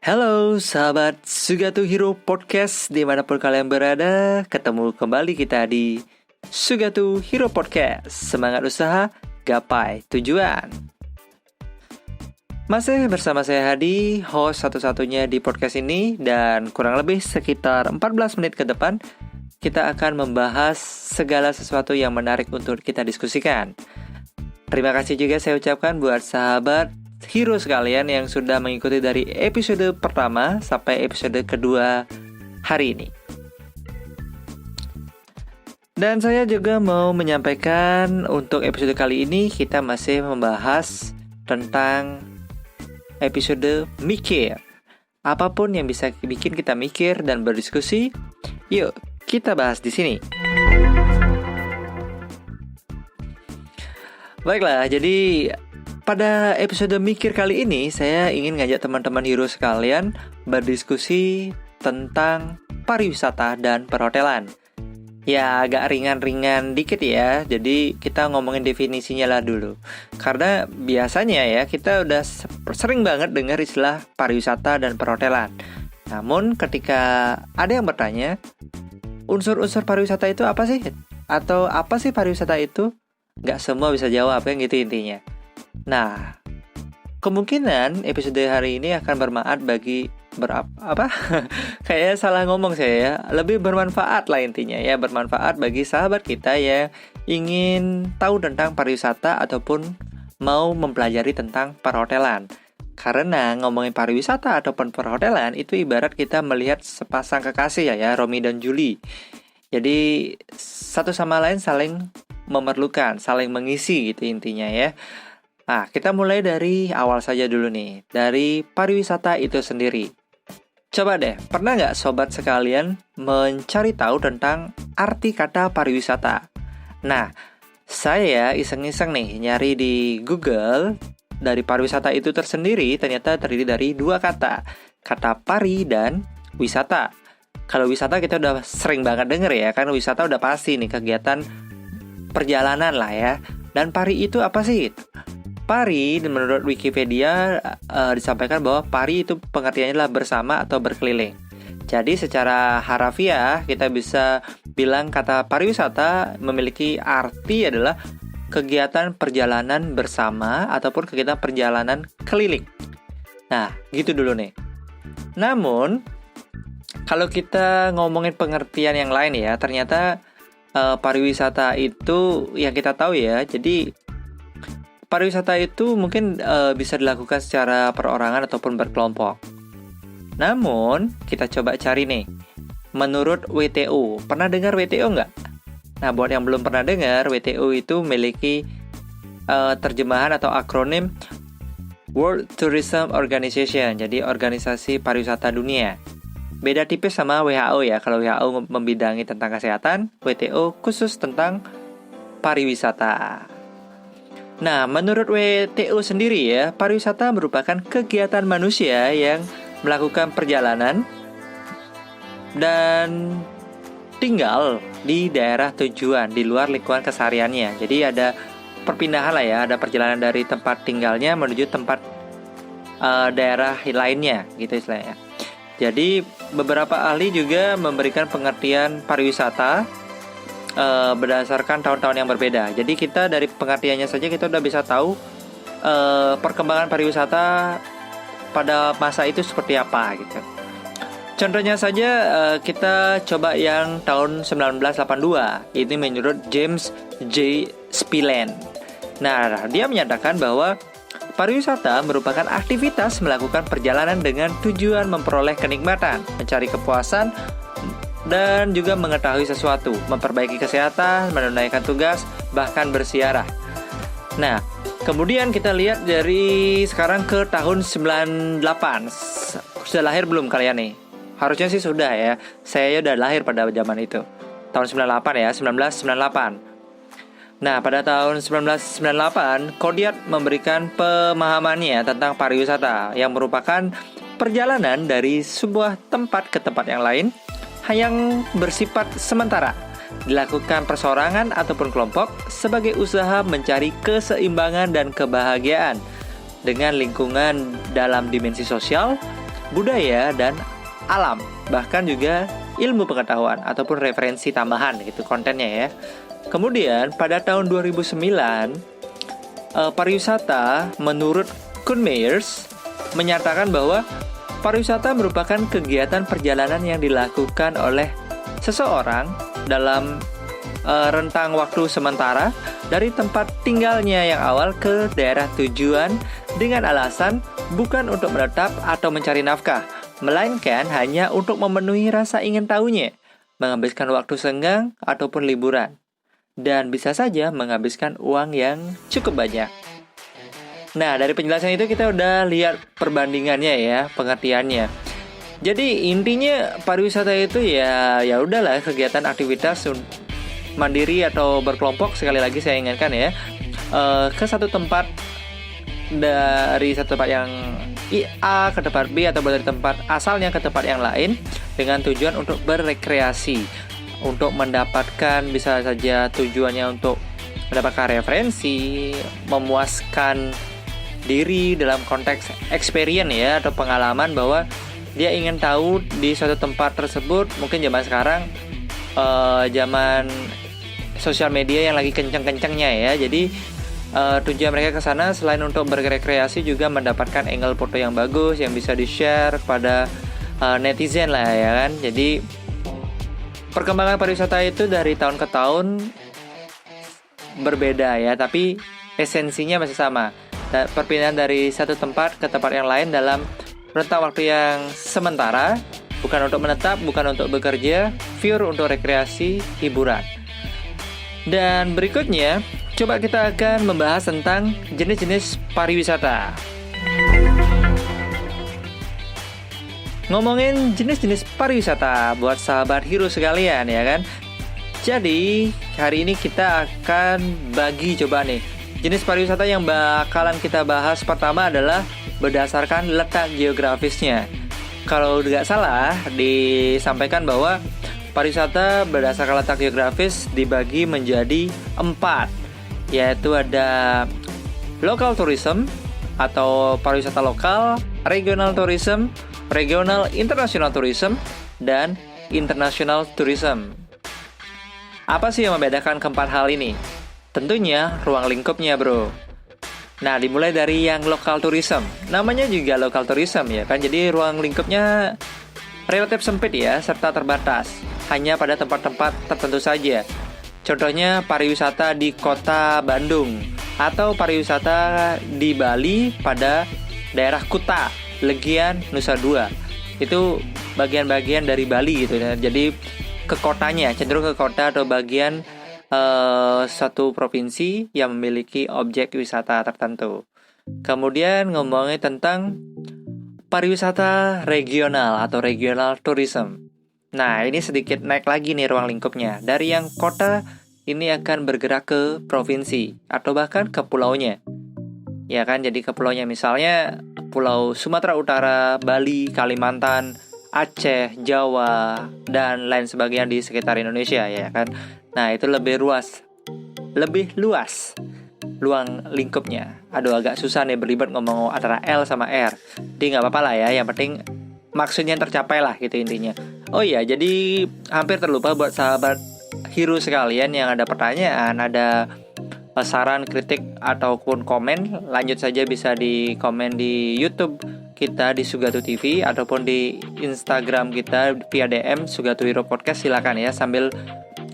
Halo sahabat Sugatu Hero Podcast dimanapun kalian berada. Ketemu kembali kita di Sugatu Hero Podcast. Semangat usaha, gapai tujuan. Masih bersama saya Hadi, host satu-satunya di podcast ini. Dan kurang lebih sekitar 14 menit ke depan kita akan membahas segala sesuatu yang menarik untuk kita diskusikan. Terima kasih juga saya ucapkan buat sahabat hero sekalian yang sudah mengikuti dari episode pertama sampai episode kedua hari ini. Dan saya juga mau menyampaikan untuk episode kali ini kita masih membahas tentang episode mikir. Apapun yang bisa bikin kita mikir dan berdiskusi, yuk kita bahas di sini. Baiklah, jadi pada episode mikir kali ini, saya ingin ngajak teman-teman hero sekalian berdiskusi tentang pariwisata dan perhotelan. Ya, agak ringan-ringan dikit ya, jadi kita ngomongin definisinya lah dulu. Karena biasanya ya, kita udah sering banget dengar istilah pariwisata dan perhotelan. Namun ketika ada yang bertanya, unsur-unsur pariwisata itu apa sih? Atau apa sih pariwisata itu? Nggak semua bisa jawab ya, gitu intinya. Nah, kemungkinan episode hari ini akan bermanfaat bagi Kayaknya salah ngomong saya ya. Lebih bermanfaat lah intinya ya, bermanfaat bagi sahabat kita yang ingin tahu tentang pariwisata ataupun mau mempelajari tentang perhotelan. Karena ngomongin pariwisata ataupun perhotelan itu ibarat kita melihat sepasang kekasih ya, Romi dan Julie. Jadi satu sama lain saling memerlukan, saling mengisi gitu intinya ya. Nah, kita mulai dari awal saja dulu nih, dari pariwisata itu sendiri. Coba deh, pernah nggak sobat sekalian mencari tahu tentang arti kata pariwisata? Nah, saya iseng-iseng nih nyari di Google, dari pariwisata itu tersendiri ternyata terdiri dari dua kata pari dan wisata. Kalau wisata kita udah sering banget denger ya, kan wisata udah pasti nih kegiatan perjalanan lah ya. Dan pari itu apa sih? Pari menurut Wikipedia disampaikan bahwa pari itu pengertiannya adalah bersama atau berkeliling. Jadi secara harafiah kita bisa bilang kata pariwisata memiliki arti adalah kegiatan perjalanan bersama ataupun kegiatan perjalanan keliling. Nah, gitu dulu nih. Namun kalau kita ngomongin pengertian yang lain ya, ternyata pariwisata itu yang kita tahu ya, jadi pariwisata itu mungkin bisa dilakukan secara perorangan ataupun berkelompok. Namun, kita coba cari nih, menurut WTO. Pernah dengar WTO nggak? Nah, buat yang belum pernah dengar, WTO itu memiliki terjemahan atau akronim World Tourism Organization, jadi organisasi pariwisata dunia. Beda tipis sama WHO ya, kalau WHO membidangi tentang kesehatan, WTO khusus tentang pariwisata. Nah, menurut WTO sendiri ya, pariwisata merupakan kegiatan manusia yang melakukan perjalanan dan tinggal di daerah tujuan di luar lingkungan kesehariannya. Jadi ada perpindahan lah ya, ada perjalanan dari tempat tinggalnya menuju tempat daerah lainnya gitu istilahnya. Jadi beberapa ahli juga memberikan pengertian pariwisata berdasarkan tahun-tahun yang berbeda. Jadi kita dari pengertiannya saja kita udah bisa tahu perkembangan pariwisata pada masa itu seperti apa gitu. Contohnya saja kita coba yang tahun 1982. Ini menurut James J. Spillane. Nah, dia menyatakan bahwa pariwisata merupakan aktivitas melakukan perjalanan dengan tujuan memperoleh kenikmatan, mencari kepuasan, dan juga mengetahui sesuatu, memperbaiki kesehatan, menunaikan tugas, bahkan berziarah. Nah, kemudian kita lihat dari sekarang ke tahun 98. Sudah lahir belum kalian nih? Harusnya sih sudah ya. Saya udah lahir pada zaman itu. Tahun 98 ya, 1998. Nah, pada tahun 1998, Kodiak memberikan pemahamannya tentang pariwisata yang merupakan perjalanan dari sebuah tempat ke tempat yang lain yang bersifat sementara, dilakukan perseorangan ataupun kelompok sebagai usaha mencari keseimbangan dan kebahagiaan dengan lingkungan dalam dimensi sosial, budaya, dan alam, bahkan juga ilmu pengetahuan ataupun referensi tambahan gitu kontennya ya. Kemudian pada tahun 2009, pariwisata menurut Koen Meyers menyatakan bahwa pariwisata merupakan kegiatan perjalanan yang dilakukan oleh seseorang dalam rentang waktu sementara dari tempat tinggalnya yang awal ke daerah tujuan dengan alasan bukan untuk menetap atau mencari nafkah, melainkan hanya untuk memenuhi rasa ingin tahunya, menghabiskan waktu senggang ataupun liburan, dan bisa saja menghabiskan uang yang cukup banyak. Nah, dari penjelasan itu kita udah lihat perbandingannya ya, pengertiannya. Jadi intinya pariwisata itu ya udahlah kegiatan aktivitas mandiri atau berkelompok, sekali lagi saya ingatkan ya, ke satu tempat, dari satu tempat yang A ke tempat B atau dari tempat asalnya ke tempat yang lain dengan tujuan untuk berrekreasi, untuk mendapatkan, bisa saja tujuannya untuk mendapatkan referensi, memuaskan diri dalam konteks experience ya, atau pengalaman bahwa dia ingin tahu di suatu tempat tersebut. Mungkin zaman sekarang zaman sosial media yang lagi kenceng-kencengnya ya. Jadi tujuan mereka ke sana selain untuk berrekreasi juga mendapatkan angle foto yang bagus yang bisa di-share kepada netizen lah ya kan. Jadi perkembangan pariwisata itu dari tahun ke tahun berbeda ya, tapi esensinya masih sama. Perpindahan dari satu tempat ke tempat yang lain dalam rentang waktu yang sementara, bukan untuk menetap, bukan untuk bekerja, pure untuk rekreasi, hiburan. Dan berikutnya, coba kita akan membahas tentang jenis-jenis pariwisata. Ngomongin jenis-jenis pariwisata buat sahabat Hero sekalian ya kan. Jadi, hari ini kita akan bagi coba nih jenis pariwisata yang bakalan kita bahas. Pertama adalah berdasarkan letak geografisnya. Kalau nggak salah disampaikan bahwa pariwisata berdasarkan letak geografis dibagi menjadi 4, yaitu ada local tourism atau pariwisata lokal, regional tourism, regional international tourism, dan international tourism. Apa sih yang membedakan keempat hal ini? Tentunya ruang lingkupnya bro. Nah, dimulai dari yang local tourism. Namanya juga local tourism ya kan. Jadi ruang lingkupnya relatif sempit ya, serta terbatas, hanya pada tempat-tempat tertentu saja. Contohnya pariwisata di kota Bandung, atau pariwisata di Bali pada daerah Kuta, Legian, Nusa Dua. Itu bagian-bagian dari Bali gitu ya. Jadi ke kotanya, cenderung ke kota atau bagian satu provinsi yang memiliki objek wisata tertentu. Kemudian ngomongin tentang pariwisata regional atau regional tourism. Nah, ini sedikit naik lagi nih ruang lingkupnya. Dari yang kota ini akan bergerak ke provinsi atau bahkan ke pulaunya. Ya kan, jadi ke pulaunya, misalnya Pulau Sumatera Utara, Bali, Kalimantan, Aceh, Jawa, dan lain sebagainya di sekitar Indonesia ya kan. Nah, itu lebih luas ruang lingkupnya. Aduh, agak susah nih berlibat ngomong antara L sama R. Jadi nggak apa-apa lah ya, yang penting maksudnya tercapai lah gitu intinya. Oh iya, jadi hampir terlupa buat sahabat Hero sekalian yang ada pertanyaan, ada saran, kritik, ataupun komen, lanjut saja bisa di komen di YouTube kita di Sugatu TV ataupun di Instagram kita via DM Sugatu Hero Podcast. Silakan ya, sambil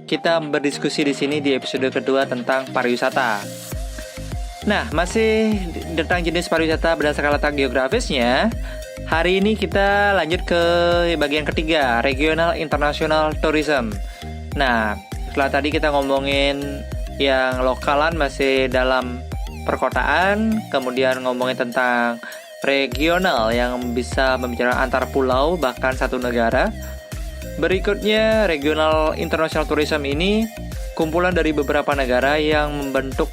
kita berdiskusi di sini di episode kedua tentang pariwisata. Nah, masih tentang jenis pariwisata berdasarkan letak geografisnya. Hari ini kita lanjut ke bagian ketiga, regional international tourism. Nah, setelah tadi kita ngomongin yang lokalan masih dalam perkotaan, kemudian ngomongin tentang regional yang bisa membicarakan antar pulau bahkan satu negara. Berikutnya, regional international tourism ini kumpulan dari beberapa negara yang membentuk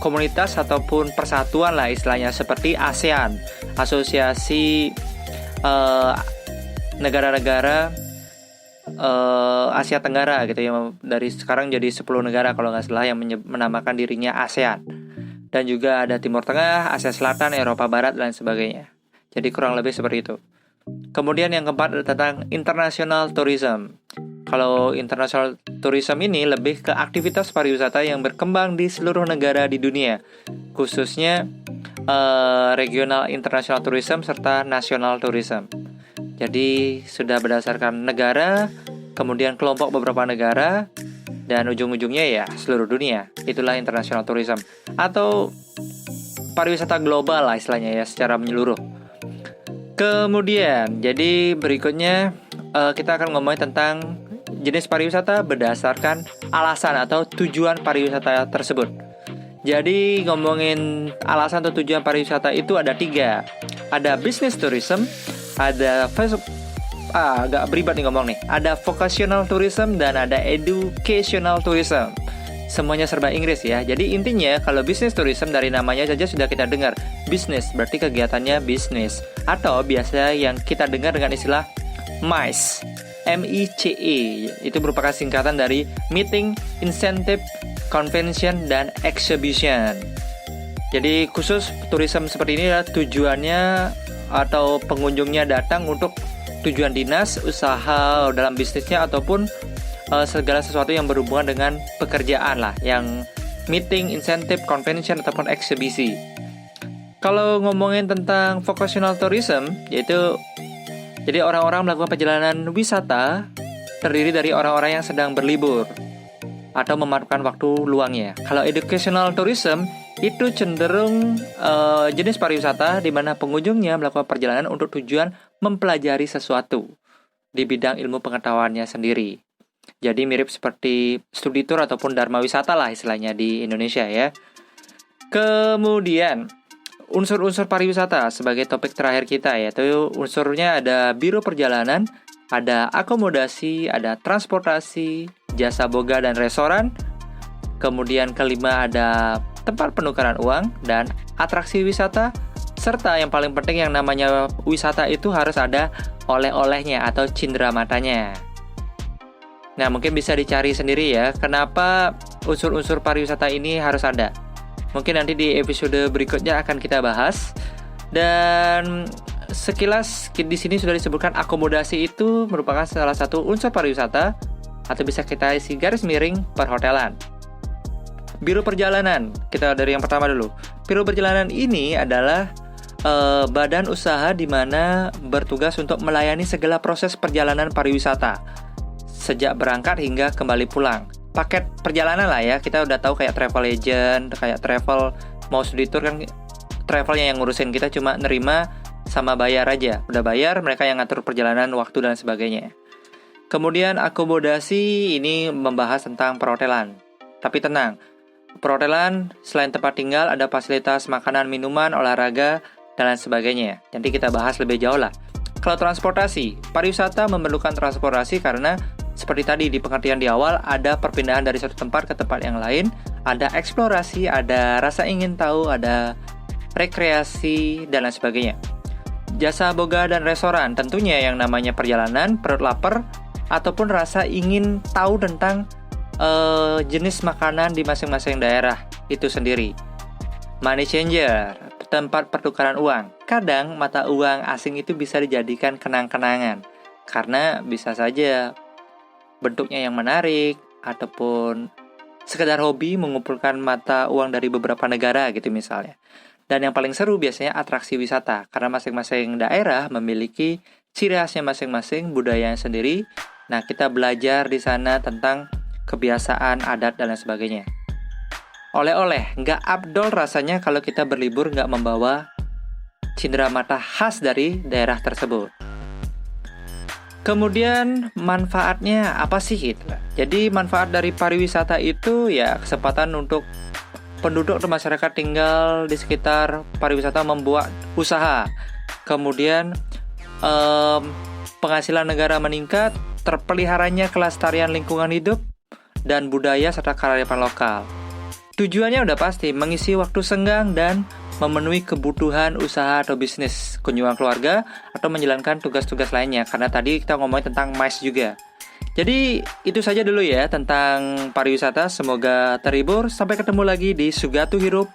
komunitas ataupun persatuan lah istilahnya, seperti ASEAN, asosiasi negara-negara Asia Tenggara gitu ya. Dari sekarang jadi 10 negara kalau nggak salah yang menamakan dirinya ASEAN. Dan juga ada Timur Tengah, Asia Selatan, Eropa Barat, dan sebagainya. Jadi kurang lebih seperti itu. Kemudian yang keempat adalah tentang international tourism. Kalau international tourism ini lebih ke aktivitas pariwisata yang berkembang di seluruh negara di dunia, khususnya regional international tourism serta national tourism. Jadi sudah berdasarkan negara, kemudian kelompok beberapa negara, dan ujung-ujungnya ya seluruh dunia. Itulah international tourism atau pariwisata global lah istilahnya ya, secara menyeluruh. Kemudian jadi berikutnya kita akan ngomongin tentang jenis pariwisata berdasarkan alasan atau tujuan pariwisata tersebut. Jadi ngomongin alasan atau tujuan pariwisata itu ada 3. Ada business tourism, ada agak beribad nih ngomong nih. Ada vocational tourism dan ada educational tourism. Semuanya serba Inggris ya. Jadi intinya kalau business tourism dari namanya saja sudah kita dengar. Business berarti kegiatannya bisnis. Atau biasa yang kita dengar dengan istilah MICE. MICE. Itu merupakan singkatan dari Meeting, Incentive, Convention, dan Exhibition. Jadi khusus tourism seperti ini adalah tujuannya atau pengunjungnya datang untuk tujuan dinas, usaha dalam bisnisnya ataupun segala sesuatu yang berhubungan dengan pekerjaan lah, yang meeting, insentif, convention ataupun eksibisi. Kalau ngomongin tentang vocational tourism, yaitu jadi orang-orang melakukan perjalanan wisata terdiri dari orang-orang yang sedang berlibur atau memanfaatkan waktu luangnya. Kalau educational tourism itu cenderung jenis pariwisata di mana pengunjungnya melakukan perjalanan untuk tujuan mempelajari sesuatu di bidang ilmu pengetahuannya sendiri. Jadi mirip seperti studi tour ataupun dharma wisata lah istilahnya di Indonesia ya. Kemudian unsur-unsur pariwisata sebagai topik terakhir kita, yaitu unsurnya ada biro perjalanan, ada akomodasi, ada transportasi, jasa boga dan restoran. Kemudian kelima ada tempat penukaran uang dan atraksi wisata. Serta yang paling penting yang namanya wisata itu harus ada oleh-olehnya atau cindera matanya. Nah, mungkin bisa dicari sendiri ya, kenapa unsur-unsur pariwisata ini harus ada. Mungkin nanti di episode berikutnya akan kita bahas. Dan sekilas di sini sudah disebutkan akomodasi itu merupakan salah satu unsur pariwisata atau bisa kita isi garis miring perhotelan. Biro perjalanan, kita dari yang pertama dulu. Biro perjalanan ini adalah badan usaha di mana bertugas untuk melayani segala proses perjalanan pariwisata sejak berangkat hingga kembali pulang. Paket perjalanan lah ya, kita udah tahu kayak travel agent, kayak travel mau studi tour kan travelnya yang ngurusin, kita cuma nerima sama bayar aja. Udah bayar, mereka yang ngatur perjalanan, waktu dan sebagainya. Kemudian akomodasi ini membahas tentang perhotelan. Tapi tenang, perhotelan selain tempat tinggal ada fasilitas makanan, minuman, olahraga dan lain sebagainya. Nanti kita bahas lebih jauh lah. Kalau transportasi, pariwisata memerlukan transportasi karena seperti tadi di pengertian di awal, ada perpindahan dari satu tempat ke tempat yang lain, ada eksplorasi, ada rasa ingin tahu, ada rekreasi, dan lain sebagainya. Jasa boga dan restoran, tentunya yang namanya perjalanan, perut lapar, ataupun rasa ingin tahu tentang jenis makanan di masing-masing daerah itu sendiri. Money changer, tempat pertukaran uang. Kadang mata uang asing itu bisa dijadikan kenang-kenangan, karena bisa saja bentuknya yang menarik ataupun sekedar hobi mengumpulkan mata uang dari beberapa negara gitu misalnya. Dan yang paling seru biasanya atraksi wisata karena masing-masing daerah memiliki ciri khasnya masing-masing, budayanya sendiri. Nah, kita belajar di sana tentang kebiasaan, adat dan lain sebagainya. Oleh-oleh, nggak abdol rasanya kalau kita berlibur nggak membawa cindera mata khas dari daerah tersebut. Kemudian manfaatnya apa sih gitu? Jadi manfaat dari pariwisata itu ya kesempatan untuk penduduk atau masyarakat tinggal di sekitar pariwisata membuat usaha. Kemudian penghasilan negara meningkat, terpeliharanya kelestarian lingkungan hidup dan budaya serta kearifan lokal. Tujuannya udah pasti mengisi waktu senggang dan memenuhi kebutuhan usaha atau bisnis, kunjungan keluarga, atau menjalankan tugas-tugas lainnya. Karena tadi kita ngomongin tentang MICE juga. Jadi itu saja dulu ya tentang pariwisata. Semoga terhibur. Sampai ketemu lagi di Sugatu Hirup